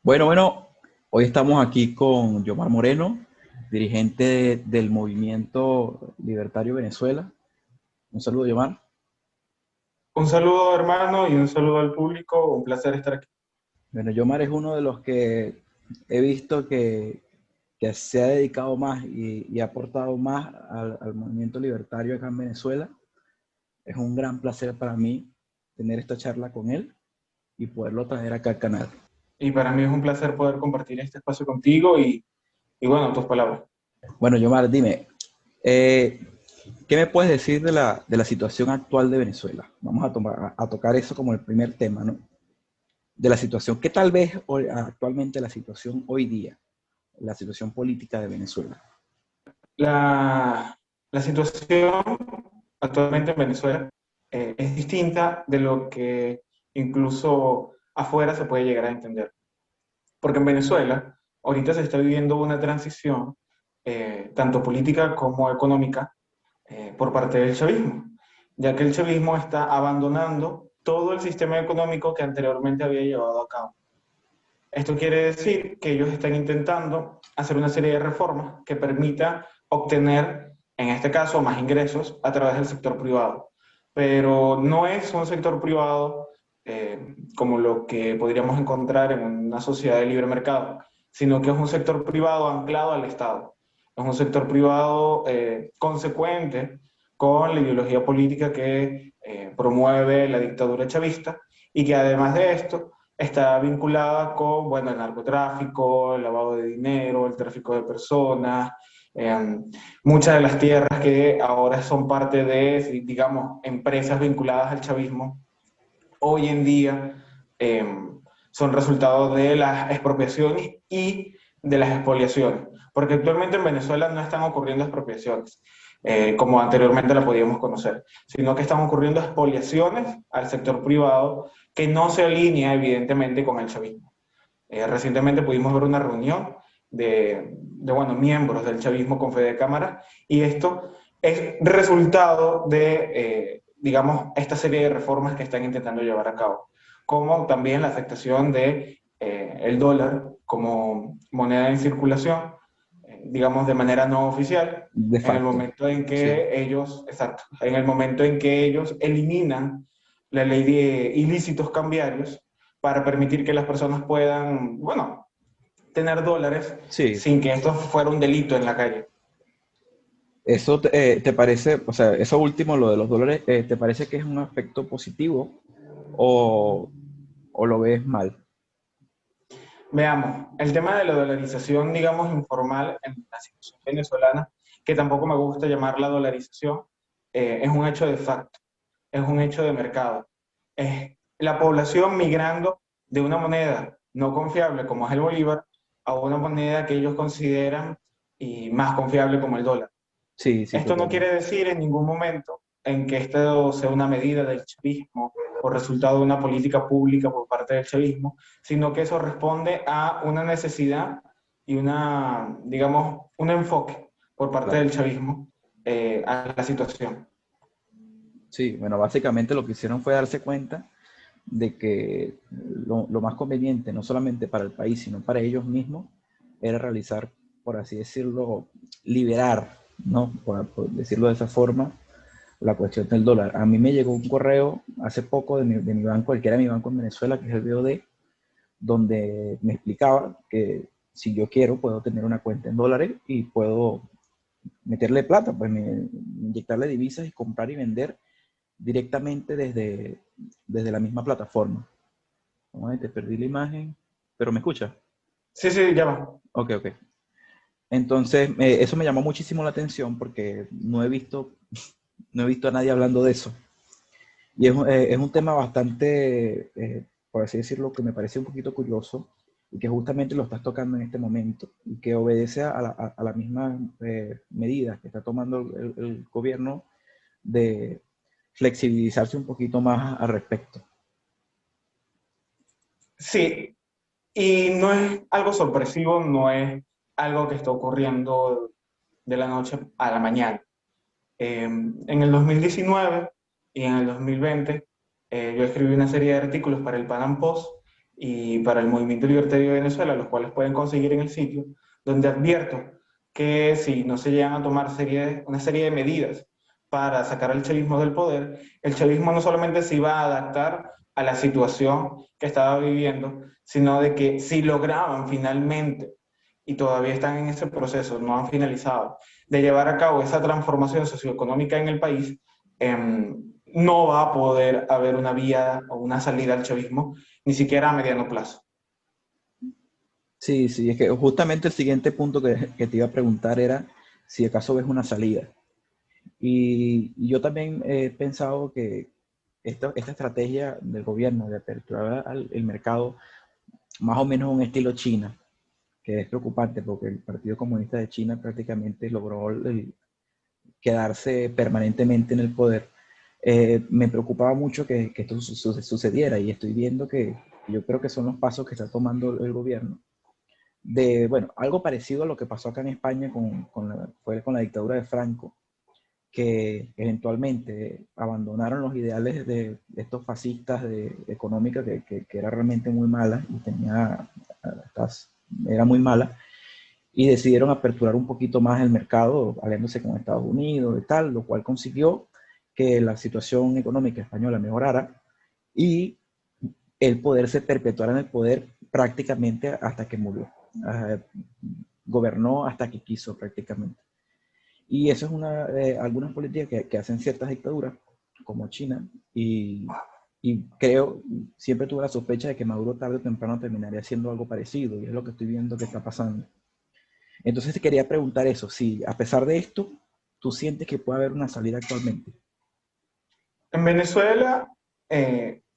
Bueno, hoy estamos aquí con Yomar Moreno, dirigente del Movimiento Libertario Venezuela. Un saludo, Yomar. Un saludo, hermano, y un saludo al público. Un placer estar aquí. Bueno, Yomar es uno de los que he visto que se ha dedicado más y ha aportado más al movimiento libertario acá en Venezuela. Es un gran placer para mí tener esta charla con él y poderlo traer acá al canal. Y para mí es un placer poder compartir este espacio contigo y bueno, tus palabras. Bueno, Yomar, dime, eh, ¿qué me puedes decir de la situación actual de Venezuela? Vamos a tocar eso como el primer tema, ¿no? De la situación, ¿qué tal vez actualmente la situación hoy día, la situación política de Venezuela? La, la situación actualmente en Venezuela es distinta de lo que incluso afuera se puede llegar a entender. Porque en Venezuela ahorita se está viviendo una transición, tanto política como económica, por parte del chavismo, ya que el chavismo está abandonando todo el sistema económico que anteriormente había llevado a cabo. Esto quiere decir que ellos están intentando hacer una serie de reformas que permita obtener, en este caso, más ingresos a través del sector privado. Pero no es un sector privado como lo que podríamos encontrar en una sociedad de libre mercado, sino que es un sector privado anclado al Estado. Es un sector privado consecuente con la ideología política que promueve la dictadura chavista y que además de esto está vinculada con, bueno, el narcotráfico, el lavado de dinero, el tráfico de personas, eh, muchas de las tierras que ahora son parte de, digamos, empresas vinculadas al chavismo, hoy en día eh, son resultado de las expropiaciones y de las expoliaciones, porque actualmente en Venezuela no están ocurriendo expropiaciones, como anteriormente la podíamos conocer, sino que están ocurriendo expoliaciones al sector privado que no se alinea evidentemente con el chavismo. Recientemente pudimos ver una reunión bueno, miembros del chavismo con Fede Cámara, y esto es resultado de, digamos, esta serie de reformas que están intentando llevar a cabo, como también la afectación de el dólar como moneda en circulación, digamos, de manera no oficial, De en el facto, momento en sí. que ellos, exacto, en el momento en que ellos eliminan la ley de ilícitos cambiarios para permitir que las personas puedan, bueno, tener dólares Sí, sin que esto fuera un delito en la calle. eso te parece, o sea, eso último, lo de los dólares, ¿te parece que es un aspecto positivo o, o lo ves mal? Veamos, el tema de la dolarización, digamos, informal en la situación venezolana, que tampoco me gusta llamarla dolarización, es un hecho de facto, es un hecho de mercado. Es la población migrando de una moneda no confiable como es el bolívar a una moneda que ellos consideran y más confiable como el dólar. Sí, sí, Esto no totalmente. quiere decir en ningún momento en que esto sea una medida del chavismo o resultado de una política pública por parte del chavismo, sino que eso responde a una necesidad y una, digamos, un enfoque por parte Claro. del chavismo a la situación. Sí, bueno, básicamente lo que hicieron fue darse cuenta de que lo más conveniente, no solamente para el país, sino para ellos mismos, era realizar, por así decirlo, liberar, ¿no? Por decirlo de esa forma, la cuestión del dólar. A mí me llegó un correo hace poco de mi banco, el que era mi banco en Venezuela, que es el BOD, donde me explicaba que si yo quiero puedo tener una cuenta en dólares y puedo meterle plata, pues inyectarle divisas y comprar y vender directamente desde la misma plataforma. Ay, te perdí la imagen, pero me escucha. Sí, sí, ya va. Ok, ok. Entonces, eso me llamó muchísimo la atención porque no he visto a nadie hablando de eso. Y es un tema bastante, por así decirlo, que me parece un poquito curioso y que justamente lo estás tocando en este momento y que obedece a la misma medida que está tomando el gobierno de flexibilizarse un poquito más al respecto. Sí, y no es algo sorpresivo, no es algo que está ocurriendo de la noche a la mañana. En el 2019 y en el 2020 yo escribí una serie de artículos para el Pan Am Post y para el Movimiento Libertario de Venezuela, los cuales pueden conseguir en el sitio, donde advierto que si no se llegan a tomar una serie de medidas para sacar al chavismo del poder, el chavismo no solamente se iba a adaptar a la situación que estaba viviendo, sino de que si lograban finalmente, y todavía están en ese proceso, no han finalizado, de llevar a cabo esa transformación socioeconómica en el país, no va a poder haber una vía o una salida al chavismo, ni siquiera a mediano plazo. Sí, sí, es que justamente el siguiente punto que te iba a preguntar era si acaso ves una salida. Y yo también he pensado que esta estrategia del gobierno de aperturar el mercado, más o menos un estilo China, que es preocupante porque el Partido Comunista de China prácticamente logró quedarse permanentemente en el poder. Me preocupaba mucho que esto sucediera y estoy viendo que yo creo que son los pasos que está tomando el gobierno de, bueno, algo parecido a lo que pasó acá en España fue con la dictadura de Franco, que eventualmente abandonaron los ideales de estos fascistas económica que era realmente muy mala y era muy mala, y decidieron aperturar un poquito más el mercado, aliándose con Estados Unidos y tal, lo cual consiguió que la situación económica española mejorara y el poder se perpetuara en el poder prácticamente hasta que murió. Uh, Gobernó hasta que quiso prácticamente. Y eso es algunas políticas que hacen ciertas dictaduras, como China, y creo, siempre tuve la sospecha de que Maduro tarde o temprano terminaría haciendo algo parecido, y es lo que estoy viendo que está pasando. Entonces te quería preguntar eso, si a pesar de esto, tú sientes que puede haber una salida actualmente. En Venezuela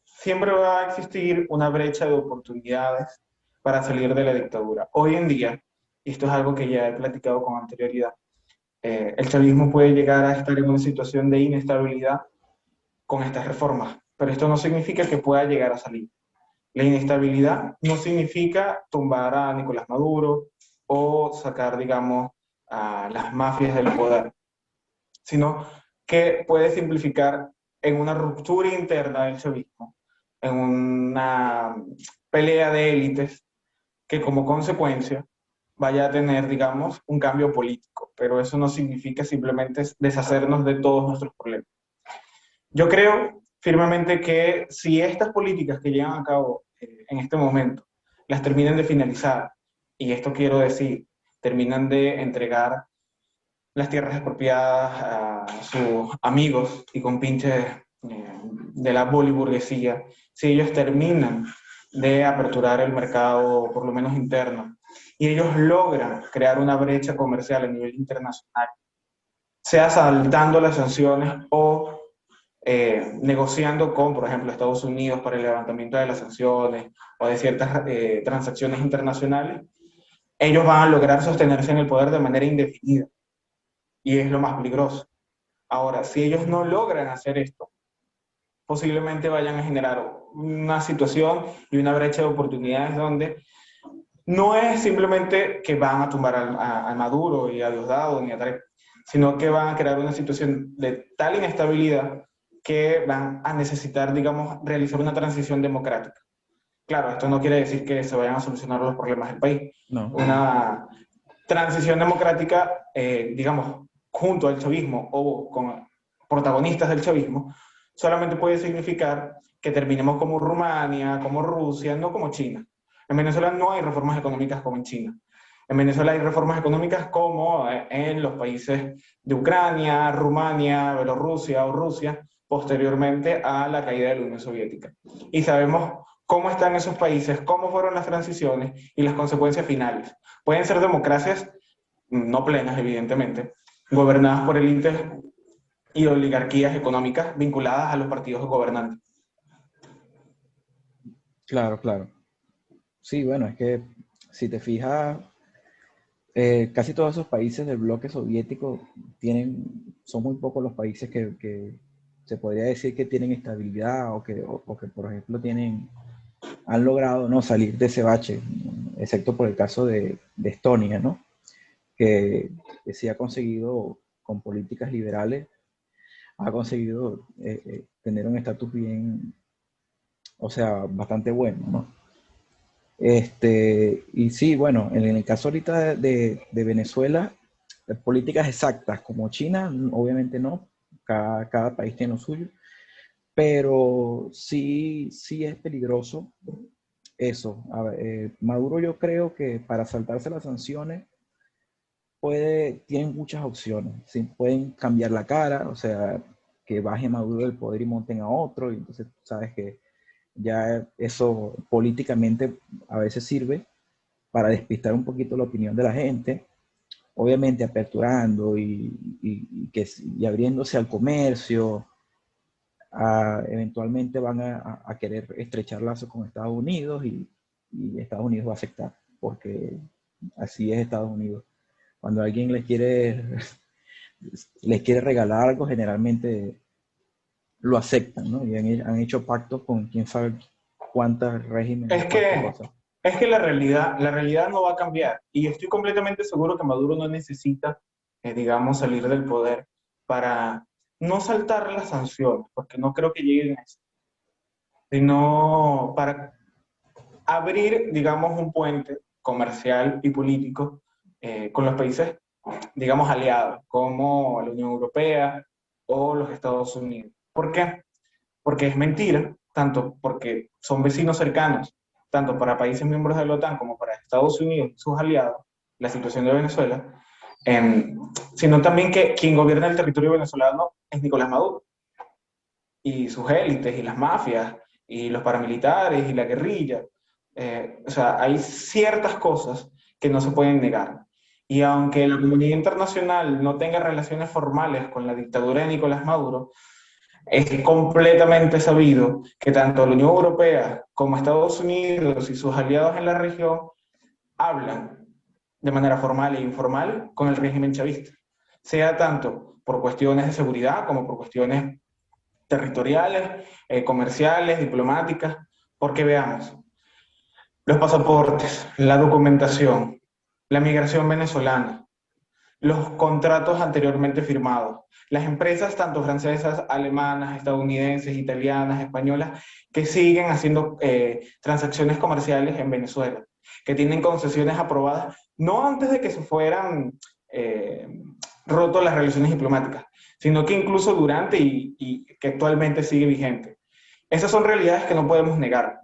siempre va a existir una brecha de oportunidades para salir de la dictadura. Hoy en día, y esto es algo que ya he platicado con anterioridad, el chavismo puede llegar a estar en una situación de inestabilidad con estas reformas, pero esto no significa que pueda llegar a salir. La inestabilidad no significa tumbar a Nicolás Maduro o sacar, digamos, a las mafias del poder, sino que puede simplificar en una ruptura interna del chavismo, en una pelea de élites que como consecuencia vaya a tener, digamos, un cambio político, pero eso no significa simplemente deshacernos de todos nuestros problemas. Yo creo firmemente que si estas políticas que llevan a cabo en este momento las terminan de finalizar, y esto quiero decir, terminan de entregar las tierras expropiadas a sus amigos y compinches de la boliburguesía, si ellos terminan de aperturar el mercado, por lo menos interno, y ellos logran crear una brecha comercial a nivel internacional, sea saltando las sanciones o negociando con, por ejemplo, Estados Unidos para el levantamiento de las sanciones o de ciertas transacciones internacionales, ellos van a lograr sostenerse en el poder de manera indefinida y es lo más peligroso. Ahora, si ellos no logran hacer esto, posiblemente vayan a generar una situación y una brecha de oportunidades donde no es simplemente que van a tumbar a Maduro y a Diosdado ni a Tarek, sino que van a crear una situación de tal inestabilidad que van a necesitar, digamos, realizar una transición democrática. Claro, esto no quiere decir que se vayan a solucionar los problemas del país. No. Una transición democrática, digamos, junto al chavismo o con protagonistas del chavismo, solamente puede significar que terminemos como Rumania, como Rusia, no como China. En Venezuela no hay reformas económicas como en China. En Venezuela hay reformas económicas como en los países de Ucrania, Rumania, Bielorrusia o Rusia, posteriormente a la caída de la Unión Soviética. Y sabemos cómo están esos países, cómo fueron las transiciones y las consecuencias finales. Pueden ser democracias no plenas, evidentemente, gobernadas por élites y oligarquías económicas vinculadas a los partidos gobernantes. Claro, claro. Sí, bueno, es que si te fijas, casi todos esos países del bloque soviético son muy pocos los países que se podría decir que tienen estabilidad o que, por ejemplo, han logrado no salir de ese bache, excepto por el caso de Estonia, ¿no? Que sí ha conseguido, con políticas liberales, ha conseguido tener un estatus bien, o sea, bastante bueno, ¿no? Y sí, bueno, en el caso ahorita de Venezuela, políticas exactas como China, obviamente no, cada país tiene lo suyo, pero sí, sí es peligroso eso. A ver, Maduro yo creo que para saltarse las sanciones tienen muchas opciones. ¿Sí? Pueden cambiar la cara, o sea, que baje Maduro del poder y monten a otro, y entonces sabes que ya eso políticamente a veces sirve para despistar un poquito la opinión de la gente, obviamente aperturando y abriéndose al comercio, eventualmente van a querer estrechar lazos con Estados Unidos y Estados Unidos va a aceptar, porque así es Estados Unidos. Cuando alguien les quiere regalar algo, generalmente lo aceptan, ¿no? Y han hecho pactos con quién sabe cuántas regímenes, Es cuántas que, cosas. es que la realidad no va a cambiar y estoy completamente seguro que Maduro no necesita, digamos, salir del poder para no saltar las sanciones, porque no creo que lleguen a eso, sino para abrir, digamos, un puente comercial y político con los países, digamos, aliados, como la Unión Europea o los Estados Unidos. ¿Por qué? Porque es mentira, tanto porque son vecinos cercanos, tanto para países miembros de la OTAN como para Estados Unidos y sus aliados, la situación de Venezuela, eh, sino también que quien gobierna el territorio venezolano es Nicolás Maduro y sus élites y las mafias y los paramilitares y la guerrilla. O sea, hay ciertas cosas que no se pueden negar. Y aunque la comunidad internacional no tenga relaciones formales con la dictadura de Nicolás Maduro, es completamente sabido que tanto la Unión Europea como Estados Unidos y sus aliados en la región hablan de manera formal e informal con el régimen chavista, sea tanto por cuestiones de seguridad como por cuestiones territoriales, comerciales, diplomáticas, porque veamos, los pasaportes, la documentación, la migración venezolana, los contratos anteriormente firmados, las empresas tanto francesas, alemanas, estadounidenses, italianas, españolas, que siguen haciendo transacciones comerciales en Venezuela, que tienen concesiones aprobadas, no antes de que se fueran eh, roto las relaciones diplomáticas, sino que incluso durante y que actualmente sigue vigente. Esas son realidades que no podemos negar.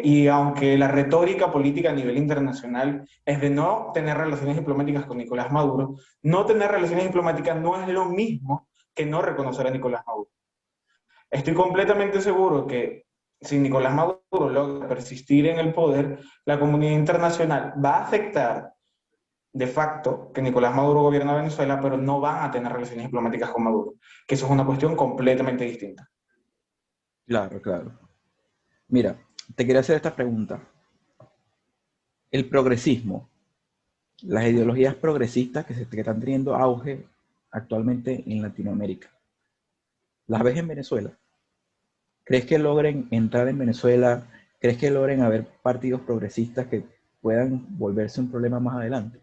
Y aunque la retórica política a nivel internacional es de no tener relaciones diplomáticas con Nicolás Maduro, no tener relaciones diplomáticas no es lo mismo que no reconocer a Nicolás Maduro. Estoy completamente seguro que si Nicolás Maduro logra persistir en el poder, la comunidad internacional va a aceptar de facto que Nicolás Maduro gobierna Venezuela, pero no van a tener relaciones diplomáticas con Maduro, que eso es una cuestión completamente distinta. Claro, claro. Mira, te quería hacer esta pregunta. El progresismo, las ideologías progresistas que están teniendo auge actualmente en Latinoamérica, ¿las ves en Venezuela? ¿Crees que logren entrar en Venezuela? ¿Crees que logren haber partidos progresistas que puedan volverse un problema más adelante?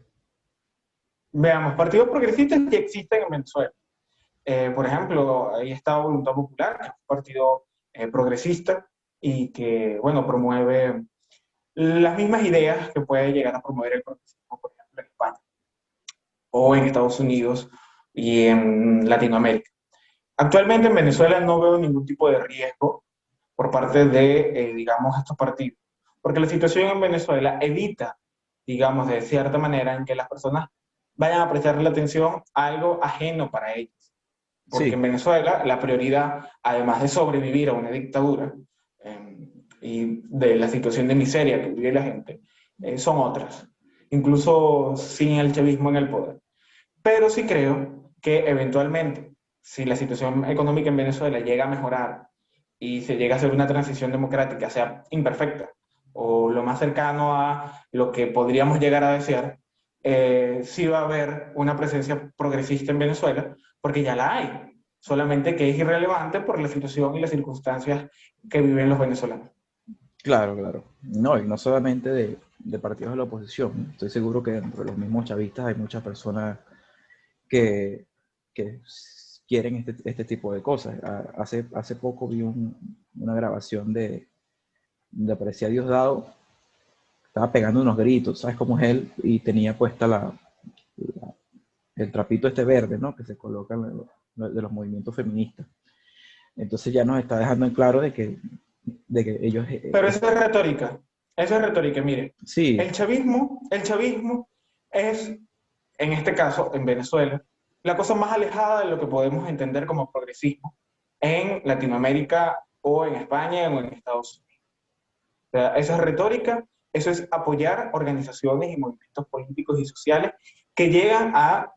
Veamos, partidos progresistas que existen en Venezuela. Por ejemplo, ahí está Voluntad Popular, que es un partido progresista y que, bueno, promueve las mismas ideas que puede llegar a promover el progresismo, por ejemplo, en España o en Estados Unidos y en Latinoamérica. Actualmente en Venezuela no veo ningún tipo de riesgo por parte de, digamos, estos partidos, porque la situación en Venezuela evita, digamos, de cierta manera, en que las personas vayan a prestarle atención a algo ajeno para ellos. Porque en Sí, Venezuela la prioridad, además de sobrevivir a una dictadura y de la situación de miseria que vive la gente, son otras, incluso sin el chavismo en el poder. Pero sí creo que eventualmente, si la situación económica en Venezuela llega a mejorar y se llega a hacer una transición democrática, sea imperfecta o lo más cercano a lo que podríamos llegar a desear, sí va a haber una presencia progresista en Venezuela, porque ya la hay, solamente que es irrelevante por la situación y las circunstancias que viven los venezolanos. claro, claro. No, y no solamente de partidos de la oposición. Estoy seguro que dentro de los mismos chavistas hay muchas personas que, que quieren este tipo de cosas. Hace poco vi una grabación de Aparecía Diosdado estaba pegando unos gritos, ¿sabes cómo es él? Y tenía puesta el trapito este verde, ¿no? Que se coloca de los movimientos feministas. Entonces ya nos está dejando en claro de que ellos... Pero eso es retórica, mire. sí, El chavismo es, en este caso, en Venezuela, la cosa más alejada de lo que podemos entender como progresismo en Latinoamérica o en España o en Estados Unidos. O sea, eso es retórica, eso es apoyar organizaciones y movimientos políticos y sociales que llegan a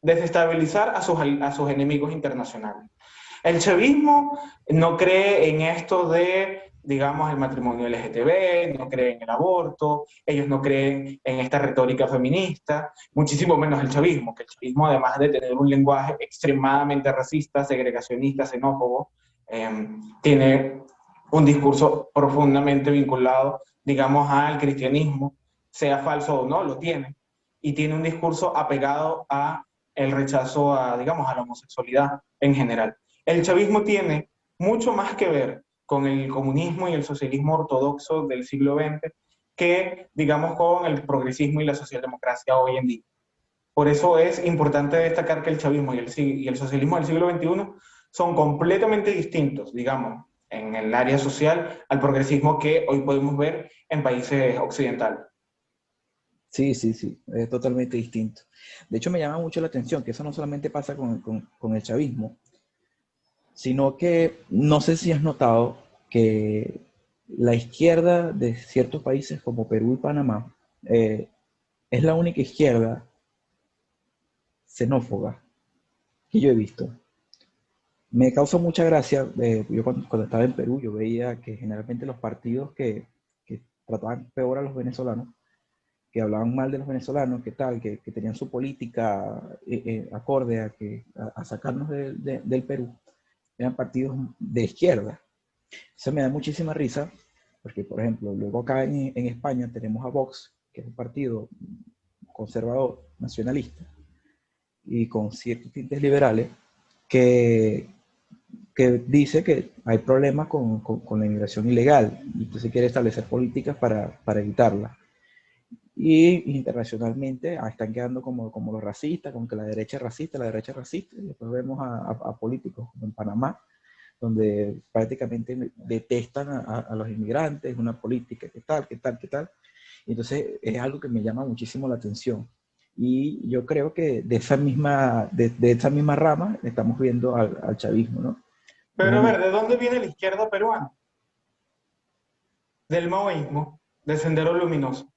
desestabilizar a sus enemigos internacionales. El chavismo no cree en esto de, digamos, el matrimonio LGTB, no cree en el aborto, ellos no creen en esta retórica feminista, muchísimo menos el chavismo, que el chavismo, además de tener un lenguaje extremadamente racista, segregacionista, xenófobo, tiene un discurso profundamente vinculado, digamos, al cristianismo, sea falso o no, lo tiene, y tiene un discurso apegado a el rechazo a, digamos, a la homosexualidad en general. El chavismo tiene mucho más que ver con el comunismo y el socialismo ortodoxo del siglo XX que, digamos, con el progresismo y la socialdemocracia hoy en día. Por eso es importante destacar que el chavismo y el socialismo del siglo XXI son completamente distintos, digamos, en el área social al progresismo que hoy podemos ver en países occidentales. sí, sí, sí, es totalmente distinto. De hecho, me llama mucho la atención que eso no solamente pasa con el chavismo, sino que no sé si has notado que la izquierda de ciertos países como Perú y Panamá eh, es la única izquierda xenófoba que yo he visto. Me causa mucha gracia, yo cuando estaba en Perú, yo veía que generalmente los partidos que trataban peor a los venezolanos, que hablaban mal de los venezolanos, que tal, que tenían su política acorde a sacarnos del Perú, eran partidos de izquierda. Eso me da muchísima risa, porque por ejemplo, luego acá en España tenemos a Vox, que es un partido conservador, nacionalista, y con ciertos tintes liberales, que, que dice que hay problemas con la inmigración ilegal, y entonces quiere establecer políticas para evitarla. Y internacionalmente están quedando como los racistas, como que la derecha es racista, la derecha es racista, y después vemos a políticos como en Panamá, donde prácticamente detestan a los inmigrantes, una política que tal, que tal, que tal. Y entonces es algo que me llama muchísimo la atención. Y yo creo que de esa misma rama estamos viendo al chavismo, ¿no? Pero a ver, ¿de dónde viene la izquierda peruana? Del maoísmo, del Sendero Luminoso.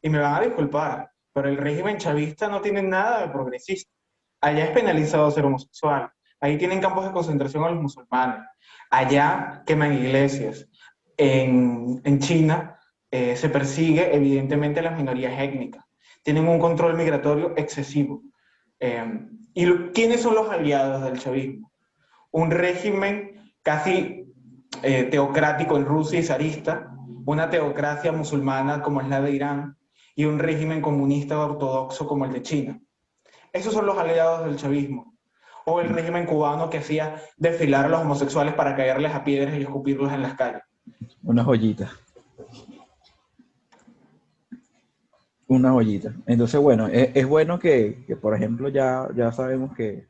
Y me van a disculpar, pero el régimen chavista no tiene nada de progresista. Allá es penalizado ser homosexual. Ahí tienen campos de concentración a los musulmanes. Allá queman iglesias. En China se persigue evidentemente a las minorías étnicas. Tienen un control migratorio excesivo. ¿Quiénes son los aliados del chavismo? Un régimen casi teocrático en Rusia y zarista, una teocracia musulmana como es la de Irán, y un régimen comunista ortodoxo como el de China. Esos son los aliados del chavismo. O el régimen cubano que hacía desfilar a los homosexuales para caerles a piedras y escupirlos en las calles. Una joyita, una joyita. Entonces, bueno, es bueno que, por ejemplo, ya sabemos que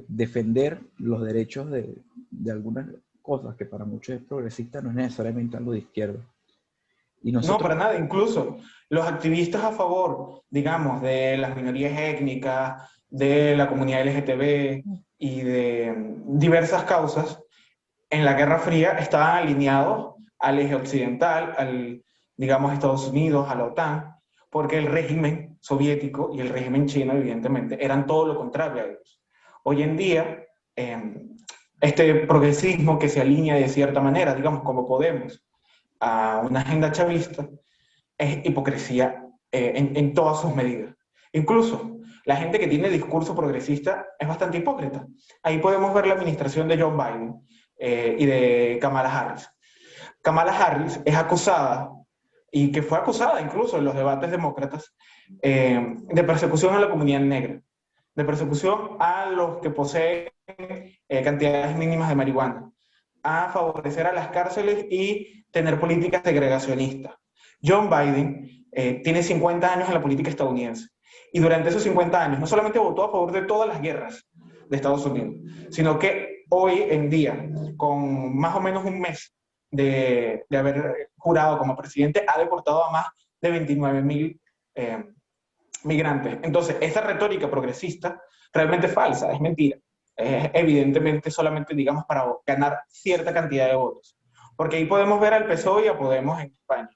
defender los derechos de algunas cosas que para muchos es progresista no es necesariamente algo de izquierda. Y No, nosotros, para nada. Incluso los activistas a favor, digamos, de las minorías étnicas, de la comunidad LGTB y de diversas causas, en la Guerra Fría estaban alineados al eje occidental, digamos, Estados Unidos, a la OTAN, porque el régimen soviético y el régimen chino, evidentemente, eran todo lo contrario a ellos. Hoy en día, este progresismo que se alinea de cierta manera, digamos, como Podemos, a una agenda chavista, es hipocresía en todas sus medidas. Incluso la gente que tiene discurso progresista es bastante hipócrita. Ahí podemos ver la administración de John Biden y de Kamala Harris. Kamala Harris es acusada, y que fue acusada incluso en los debates demócratas, de persecución a la comunidad negra, de persecución a los que poseen cantidades mínimas de marihuana, a favorecer a las cárceles y tener políticas segregacionistas. John Biden tiene 50 años en la política estadounidense y durante esos 50 años no solamente votó a favor de todas las guerras de Estados Unidos, sino que hoy en día, con más o menos un mes de haber jurado como presidente, ha deportado a más de 29.000 migrantes. Entonces, esa retórica progresista realmente es falsa, es mentira. Es evidentemente solamente, digamos, para ganar cierta cantidad de votos. Porque ahí podemos ver al PSOE y a Podemos en España.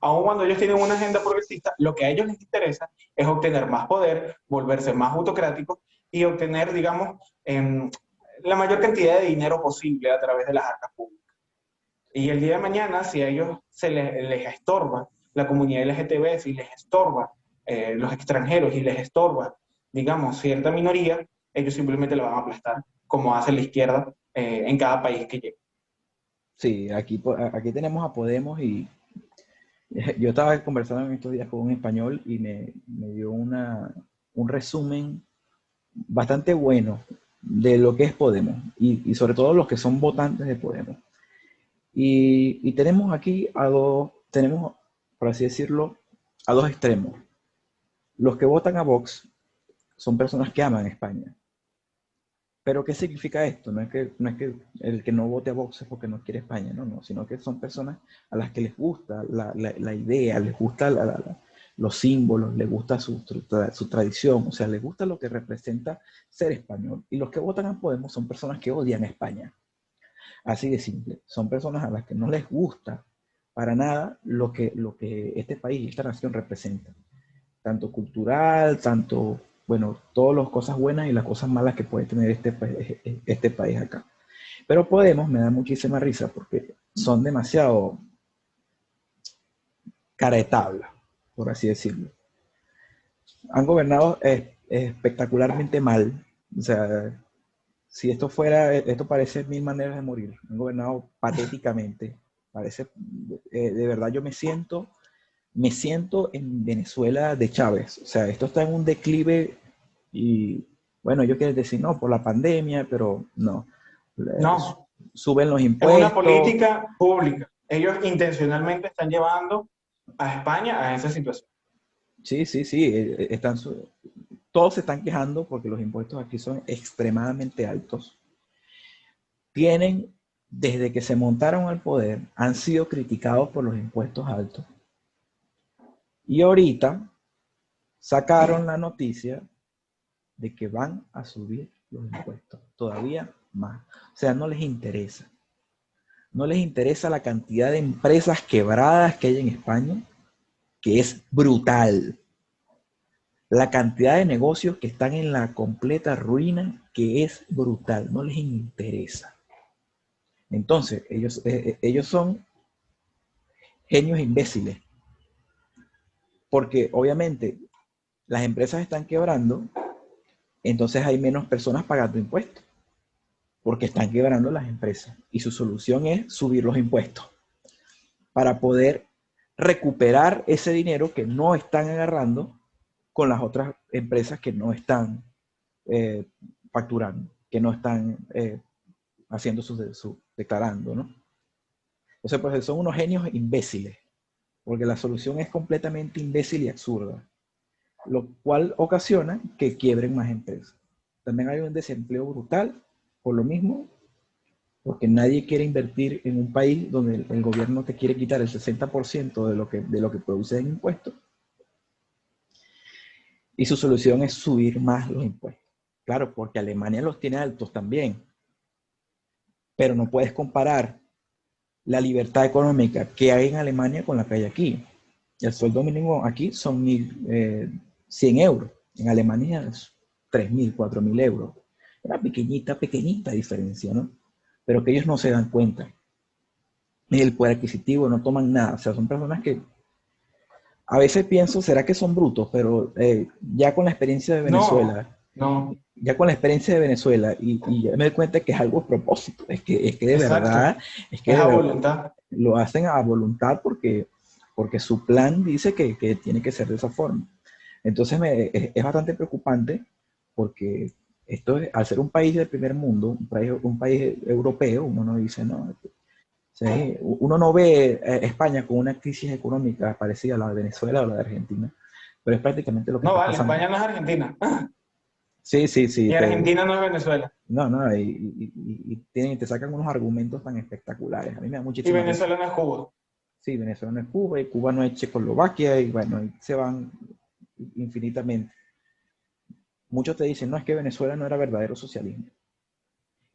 Aun cuando ellos tienen una agenda progresista, lo que a ellos les interesa es obtener más poder, volverse más autocráticos y obtener, digamos, la mayor cantidad de dinero posible a través de las arcas públicas. Y el día de mañana, si a ellos les estorba la comunidad LGTB, si les estorba los extranjeros y les estorba, digamos, cierta minoría, ellos simplemente la van a aplastar, como hace la izquierda en cada país que llegue. Sí, aquí tenemos a Podemos y yo estaba conversando en estos días con un español y me dio un resumen bastante bueno de lo que es Podemos y sobre todo los que son votantes de Podemos. Y tenemos aquí tenemos, por así decirlo, a dos extremos. Los que votan a Vox son personas que aman España. Pero ¿qué significa esto? No es que el que no vote a Vox es porque no quiere España, no, sino que son personas a las que les gusta la idea, les gusta los símbolos, les gusta su tradición, o sea, les gusta lo que representa ser español. Y los que votan a Podemos son personas que odian a España. Así de simple. Son personas a las que no les gusta para nada lo que este país, esta nación representa. Tanto cultural, tanto, bueno, todas las cosas buenas y las cosas malas que puede tener este país acá. Pero Podemos me da muchísima risa porque son demasiado cara de tabla, por así decirlo. Han gobernado espectacularmente mal. O sea, si esto parece mil maneras de morir. Han gobernado patéticamente. Parece, de verdad yo me siento en Venezuela de Chávez. O sea, esto está en un declive y, bueno, yo quiero decir, no, por la pandemia, pero no. No, Suben los es una impuestos. política pública. Ellos intencionalmente están llevando a España a esa situación. Sí, sí, sí. Todos se están quejando porque los impuestos aquí son extremadamente altos. Tienen, desde que se montaron al poder, han sido criticados por los impuestos altos. Y ahorita sacaron la noticia de que van a subir los impuestos todavía más. O sea, no les interesa. No les interesa la cantidad de empresas quebradas que hay en España, que es brutal. La cantidad de negocios que están en la completa ruina, que es brutal. No les interesa. Entonces, ellos son genios imbéciles. Porque obviamente las empresas están quebrando, entonces hay menos personas pagando impuestos. Porque están quebrando las empresas. Y su solución es subir los impuestos para poder recuperar ese dinero que no están agarrando con las otras empresas que no están facturando, que no están haciendo declarando, ¿no? Entonces, pues son unos genios imbéciles, porque la solución es completamente imbécil y absurda, lo cual ocasiona que quiebren más empresas. También hay un desempleo brutal por lo mismo, porque nadie quiere invertir en un país donde el gobierno te quiere quitar el 60% de lo que produce en impuestos, y su solución es subir más los impuestos. Claro, porque Alemania los tiene altos también, pero no puedes comparar la libertad económica que hay en Alemania con la que hay aquí. El sueldo mínimo aquí son 1.100 euros, en Alemania es 3.000, 4.000 euros. Una pequeñita diferencia, ¿no? Pero que ellos no se dan cuenta. Ni el poder adquisitivo, no toman nada. O sea, son personas que a veces pienso, ¿será que son brutos? Pero ya con la experiencia de No, Venezuela, no, y ya me doy cuenta que es algo a propósito, es que de verdad, exacto. es que Es de a verdad voluntad. lo hacen a voluntad porque su plan dice que tiene que ser de esa forma. Entonces es bastante preocupante porque Esto es, al ser un país del primer mundo, un país europeo, uno no dice, no, sí, uno no ve España con una crisis económica parecida a la de Venezuela o la de Argentina, pero es prácticamente lo que No está vale, pasando. España no es Argentina. Sí, sí, sí, Y Argentina no es Venezuela. no, no, te sacan unos argumentos tan espectaculares. A mí me da Y muchísima risa. Venezuela no es Cuba. Sí, Venezuela no es Cuba y Cuba no es Checoslovaquia y bueno, y se van infinitamente. Muchos te dicen, no, es que Venezuela no era verdadero socialismo.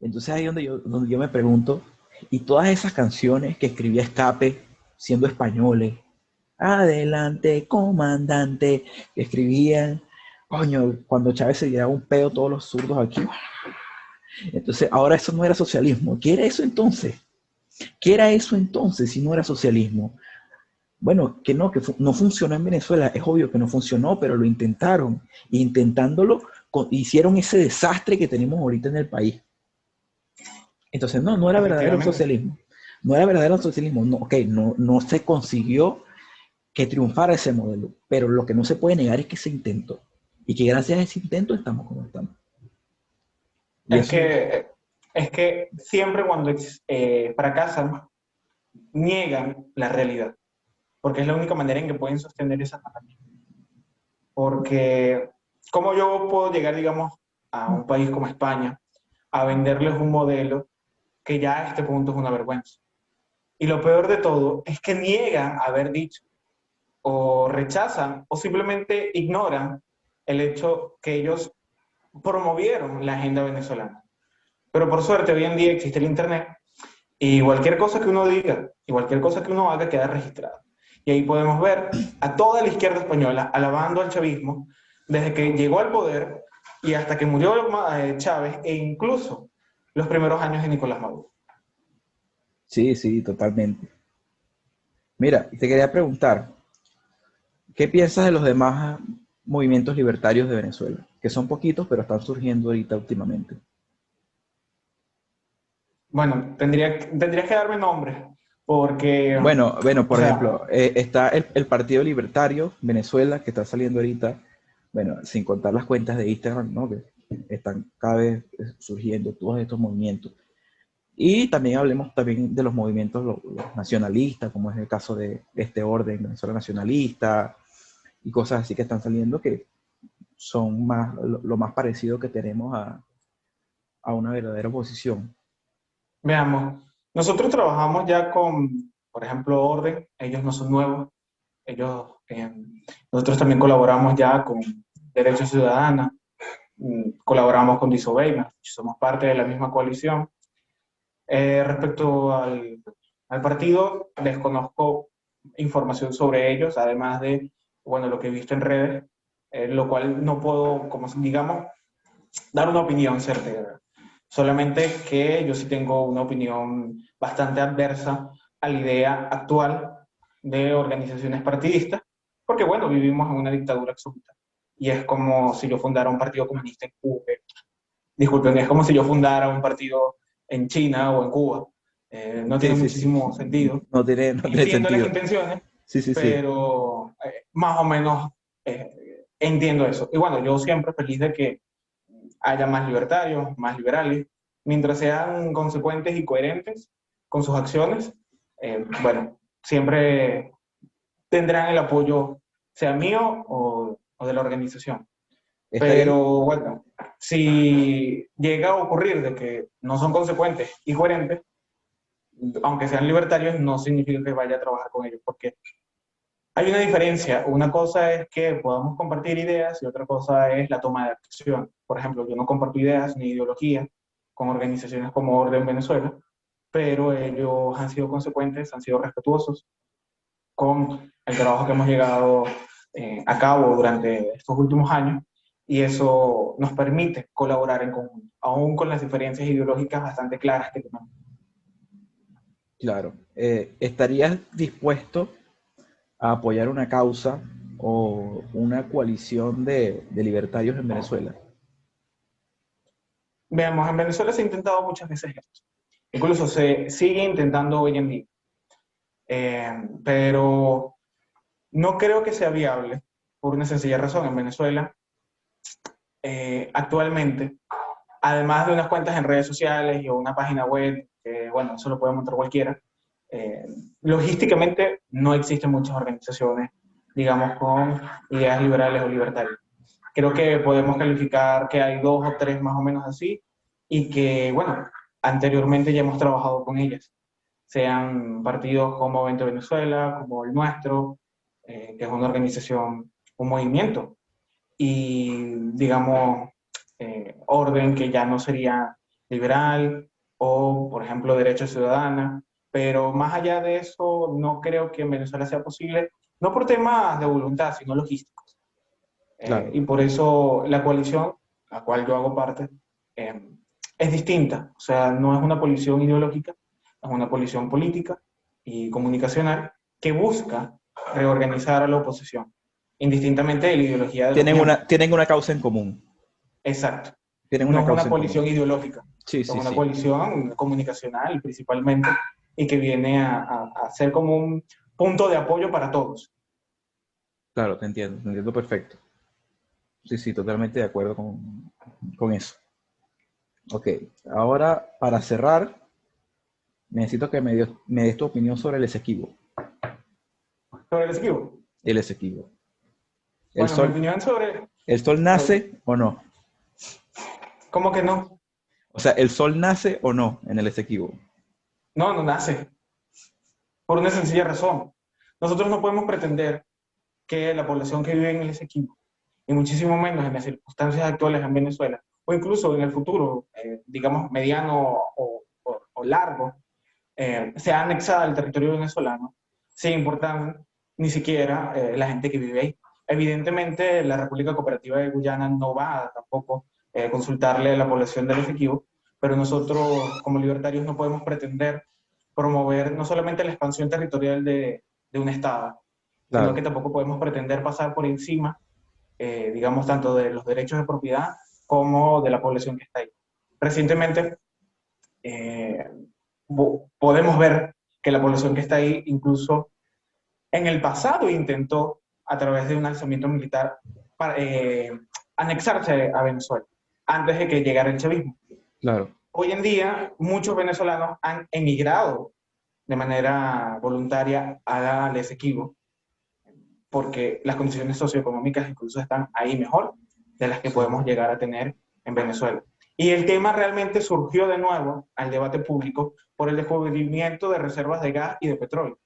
Entonces ahí es donde yo me pregunto, y todas esas canciones que escribía Escape, siendo españoles, adelante, comandante, que escribían, coño, cuando Chávez se tiraba un pedo, todos los zurdos aquí. Entonces, ahora eso no era socialismo. ¿Qué era eso entonces? ¿Qué era eso entonces si no era socialismo? Bueno, que no funcionó en Venezuela, es obvio que no funcionó, pero lo intentaron. E intentándolo, hicieron ese desastre que tenemos ahorita en el país. Entonces, no era verdadero Efectivamente. socialismo. No era verdadero socialismo. No, ok, no se consiguió que triunfara ese modelo, pero lo que no se puede negar es que se intentó. Y que gracias a ese intento estamos como estamos. Y Es eso, que, es que siempre cuando fracasan, niegan la realidad, porque es la única manera en que pueden sostener esa narrativa. Porque, ¿cómo yo puedo llegar, digamos, a un país como España a venderles un modelo que ya a este punto es una vergüenza? Y lo peor de todo es que niegan haber dicho, o rechazan, o simplemente ignoran el hecho que ellos promovieron la agenda venezolana. Pero por suerte, hoy en día existe el Internet y cualquier cosa que uno diga y cualquier cosa que uno haga queda registrada. Y ahí podemos ver a toda la izquierda española alabando al chavismo desde que llegó al poder y hasta que murió Chávez e incluso los primeros años de Nicolás Maduro. sí, sí, totalmente. Mira, te quería preguntar, ¿qué piensas de los demás movimientos libertarios de Venezuela? Que son poquitos, pero están surgiendo ahorita últimamente. Bueno, tendrías que darme nombre porque, Bueno, o por sea, ejemplo, está el Partido Libertario Venezuela, que está saliendo ahorita, bueno, sin contar las cuentas de Instagram, ¿no? Que están cada vez surgiendo todos estos movimientos. Y también hablemos también de los movimientos los nacionalistas, como es el caso de este orden Venezuela nacionalista y cosas así que están saliendo que son más lo más parecido que tenemos a una verdadera oposición. veamos, nosotros trabajamos ya con, por ejemplo, Orden, ellos no son nuevos, ellos, nosotros también colaboramos ya con Derecho Ciudadana, colaboramos con Disobeyna, somos parte de la misma coalición. Respecto al partido, desconozco información sobre ellos, además de, bueno, lo que he visto en redes, lo cual no puedo, como digamos, dar una opinión certera. Solamente que yo sí tengo una opinión bastante adversa a la idea actual de organizaciones partidistas, porque bueno, vivimos en una dictadura absoluta. Y es como si yo fundara un partido comunista en Cuba. Disculpen, es como si yo fundara un partido en China o en Cuba. No tiene Sí, sí, sí. muchísimo sentido. No tiene Entiendo las sentido. intenciones, Sí, sí, sí. pero más o menos entiendo eso. Y bueno, yo siempre feliz de que haya más libertarios, más liberales, mientras sean consecuentes y coherentes con sus acciones, bueno, siempre tendrán el apoyo, sea mío o de la organización. Estarías, Pero bueno, si llega a ocurrir de que no son consecuentes y coherentes, aunque sean libertarios, no significa que vaya a trabajar con ellos, porque hay una diferencia. Una cosa es que podamos compartir ideas y otra cosa es la toma de acción. Por ejemplo, yo no comparto ideas ni ideología con organizaciones como Orden Venezuela, pero ellos han sido consecuentes, han sido respetuosos con el trabajo que hemos llegado a cabo durante estos últimos años y eso nos permite colaborar en conjunto, aún con las diferencias ideológicas bastante claras que tenemos. claro, ¿estarías dispuesto a apoyar una causa o una coalición de libertarios en Venezuela? Veamos, en Venezuela se ha intentado muchas veces esto, incluso se sigue intentando hoy en día, pero no creo que sea viable por una sencilla razón. En Venezuela, actualmente, además de unas cuentas en redes sociales y una página web, que bueno, eso lo puede montar cualquiera, eh, logísticamente no existen muchas organizaciones, digamos, con ideas liberales o libertarias. Creo que podemos calificar que hay dos o tres más o menos así y que, bueno, anteriormente ya hemos trabajado con ellas, sean partidos como Vente Venezuela, como el nuestro, que es una organización, un movimiento, y digamos, orden que ya no sería liberal o, por ejemplo, derecho ciudadana, pero más allá de eso, no creo que en Venezuela sea posible, no por temas de voluntad, sino logísticos. Claro, Y por eso la coalición, la cual yo hago parte, eh, es distinta. O sea, no es una coalición ideológica, es una coalición política y comunicacional que busca reorganizar a la oposición, indistintamente de la ideología de los miembros. tienen una causa en común. Exacto. Tienen No una es causa una en común. coalición ideológica, Sí, es sí, una sí. coalición comunicacional principalmente y que viene a ser como un punto de apoyo para todos. Claro, te entiendo perfecto. Sí, sí, totalmente de acuerdo con eso. Ok, ahora para cerrar, necesito que me des tu opinión sobre el Esequibo. Sobre el Esequibo. El Esequibo. ¿El Bueno, mi sol, opinión sobre... el sol nace o no? ¿Cómo que no? O sea, ¿el sol nace o no en el Esequibo? No, no nace. Por una sencilla razón. Nosotros no podemos pretender que la población que vive en el Esequibo, y muchísimo menos en las circunstancias actuales en Venezuela, o incluso en el futuro, digamos, mediano o largo, sea anexada al territorio venezolano, sin importar ni siquiera la gente que vive ahí. Evidentemente, la República Cooperativa de Guyana no va a tampoco consultarle a la población del Esequibo, pero nosotros como libertarios no podemos pretender promover no solamente la expansión territorial de un Estado, sino que Claro, tampoco podemos pretender pasar por encima, digamos, tanto de los derechos de propiedad como de la población que está ahí. Recientemente, eh, podemos ver que la población que está ahí incluso en el pasado intentó, a través de un alzamiento militar, para, anexarse a Venezuela, antes de que llegara el chavismo. claro. Hoy en día, muchos venezolanos han emigrado de manera voluntaria al Esequibo, porque las condiciones socioeconómicas incluso están ahí mejor de las que Sí, podemos llegar a tener en Venezuela. Y el tema realmente surgió de nuevo al debate público por el descubrimiento de reservas de gas y de petróleo.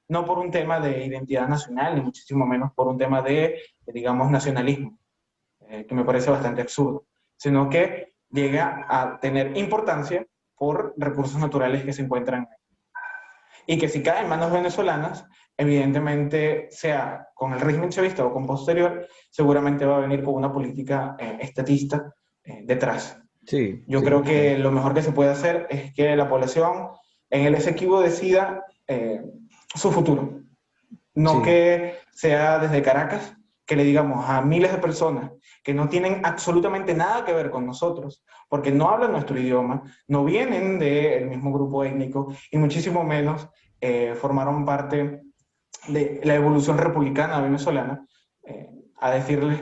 No por un tema de identidad nacional, ni muchísimo menos por un tema de, digamos, nacionalismo, que me parece bastante absurdo, sino que llega a tener importancia por recursos naturales que se encuentran y que si cae en manos venezolanas, evidentemente, sea con el régimen chavista o con posterior, seguramente va a venir con una política estatista detrás. sí, Yo sí, creo que lo mejor que se puede hacer es que la población en el Esequibo decida su futuro, no sí, que sea desde Caracas, que le digamos a miles de personas que no tienen absolutamente nada que ver con nosotros, porque no hablan nuestro idioma, no vienen del mismo grupo étnico y muchísimo menos formaron parte de la evolución republicana venezolana, a decirles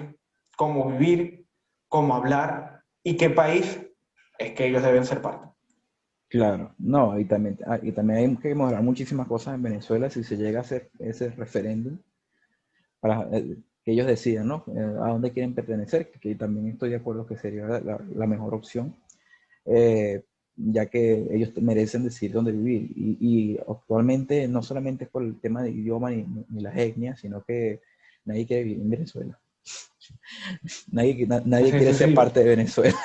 cómo vivir, cómo hablar y qué país es que ellos deben ser parte. claro. No, y también hay que mejorar muchísimas cosas en Venezuela si se llega a hacer ese referéndum para que ellos decidan, ¿no? A dónde quieren pertenecer, que también estoy de acuerdo que sería la mejor opción, ya que ellos merecen decidir dónde vivir. Y actualmente no solamente es por el tema de idioma ni las etnias, sino que nadie quiere vivir en Venezuela. Nadie Así de quiere ser sencillo. parte de Venezuela.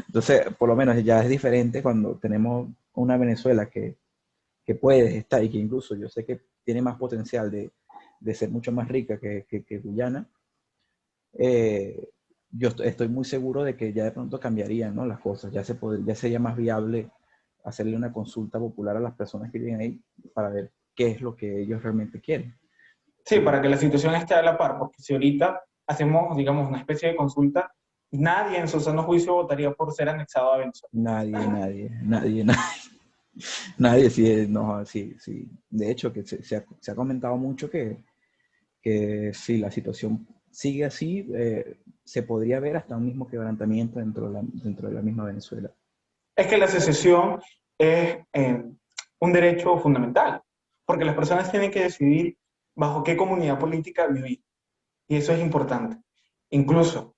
Entonces, por lo menos ya es diferente cuando tenemos una Venezuela que puede estar y que incluso yo sé que tiene más potencial de ser mucho más rica que Guyana. Yo estoy muy seguro de que ya de pronto cambiarían, ¿no? Las cosas, ya sería más viable hacerle una consulta popular a las personas que viven ahí para ver qué es lo que ellos realmente quieren. Sí, para que la situación esté a la par, porque si ahorita hacemos, digamos, una especie de consulta, nadie en su sano juicio votaría por ser anexado a Venezuela. Nadie, nadie, sí, no, sí, sí. De hecho, que se ha comentado mucho que sí, la situación sigue así, se podría ver hasta un mismo quebrantamiento dentro de la misma Venezuela. Es que la secesión es un derecho fundamental, porque las personas tienen que decidir bajo qué comunidad política vivir, y eso es importante. Incluso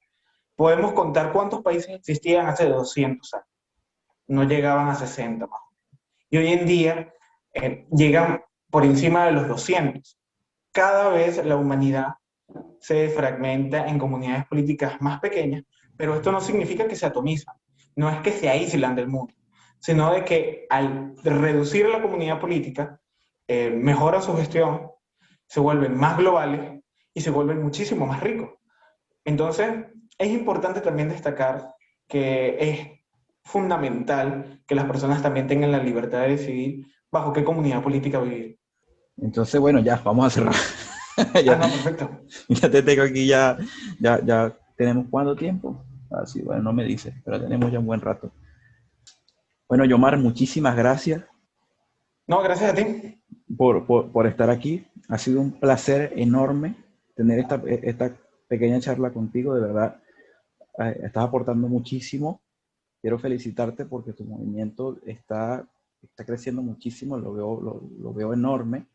podemos contar cuántos países existían hace 200 años, no llegaban a 60 más. Y hoy en día llegan por encima de los 200. Cada vez la humanidad se fragmenta en comunidades políticas más pequeñas, pero esto no significa que se atomizan, no es que se aíslan del mundo, sino de que al reducir la comunidad política, mejora su gestión, se vuelven más globales y se vuelven muchísimo más ricos. Entonces, es importante también destacar que es fundamental que las personas también tengan la libertad de decidir bajo qué comunidad política vivir. Entonces, bueno, ya, vamos a cerrar. Ah, ya, no, perfecto. ya te tengo aquí, ya tenemos cuánto tiempo. Así, bueno, no me dice, pero tenemos ya un buen rato. Bueno, Yomar, muchísimas gracias No, gracias a ti. por estar aquí. Ha sido un placer enorme tener esta pequeña charla contigo. De verdad, estás aportando muchísimo. Quiero felicitarte porque tu movimiento está creciendo muchísimo, lo veo enorme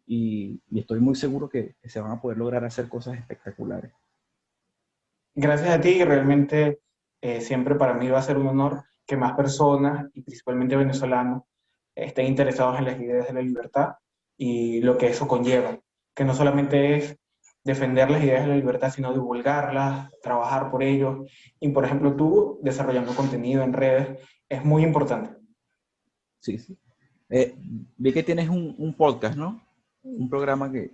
y estoy muy seguro que se van a poder lograr hacer cosas espectaculares. Gracias a ti, y realmente siempre para mí va a ser un honor que más personas, y principalmente venezolanos, estén interesados en las ideas de la libertad y lo que eso conlleva, que no solamente es defender las ideas de la libertad, sino divulgarlas, trabajar por ellos. Y por ejemplo, tú desarrollando contenido en redes es muy importante. Sí, sí. Vi que tienes un podcast, ¿no? Un programa que...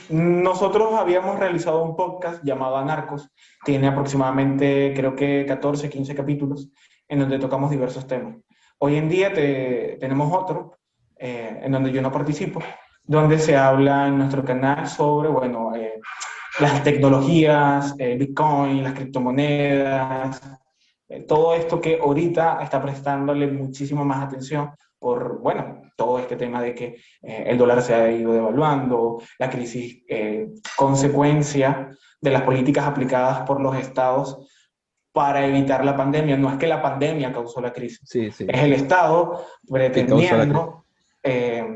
Nosotros habíamos realizado un podcast llamado Anarcos, tiene aproximadamente creo que 14, 15 capítulos en donde tocamos diversos temas. Hoy en día tenemos otro en donde yo no participo, donde se habla en nuestro canal sobre, bueno, las tecnologías, Bitcoin, las criptomonedas, todo esto que ahorita está prestándole muchísimo más atención por, bueno, todo este tema de que el dólar se ha ido devaluando, la crisis consecuencia de las políticas aplicadas por los estados para evitar la pandemia. No es que la pandemia causó la crisis, Sí, sí, es el Estado que causa la crisis. pretendiendo,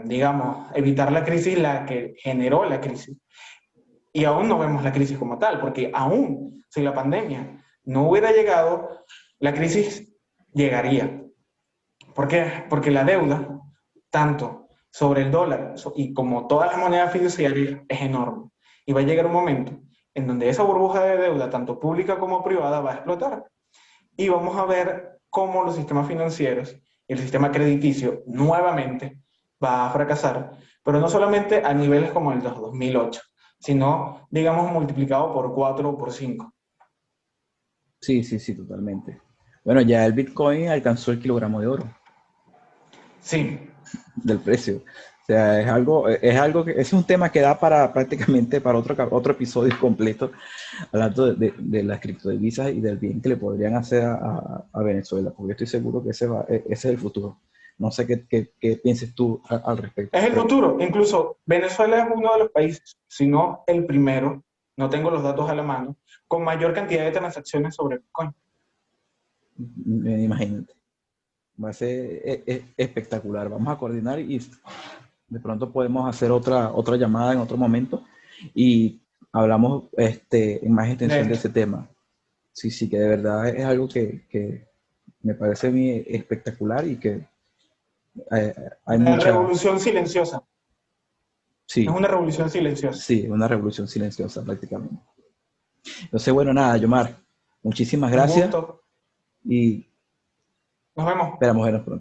digamos, evitar la crisis, la que generó la crisis. Y aún no vemos la crisis como tal, porque aún si la pandemia no hubiera llegado, la crisis llegaría. ¿Por qué? Porque la deuda, tanto sobre el dólar y como todas las monedas fiduciarias, es enorme. Y va a llegar un momento en donde esa burbuja de deuda, tanto pública como privada, va a explotar. Y vamos a ver cómo los sistemas financieros y el sistema crediticio nuevamente va a fracasar, pero no solamente a niveles como el de 2008, sino, digamos, multiplicado por 4 o por 5. Sí, sí, sí, totalmente. Bueno, ya el Bitcoin alcanzó el kilogramo de oro Sí, del precio. O sea, es algo que es un tema que da para prácticamente para otro episodio completo, hablando de las criptodivisas y del bien que le podrían hacer a Venezuela, porque estoy seguro que ese es el futuro. No sé qué pienses tú al respecto. es el Pero futuro. Incluso Venezuela es uno de los países, si no el primero, no tengo los datos a la mano, con mayor cantidad de transacciones sobre Bitcoin. imagínate, va a ser espectacular. Vamos a coordinar y de pronto podemos hacer otra llamada en otro momento y hablamos en más De extensión de esto. ese tema. Sí, sí, que de verdad es algo que me parece a mí espectacular y que hay La mucha, revolución silenciosa. Es sí, una revolución silenciosa. sí, una revolución silenciosa prácticamente. Entonces, bueno, nada, Yomar, muchísimas Un gracias gusto. y Nos vemos. esperamos vernos pronto.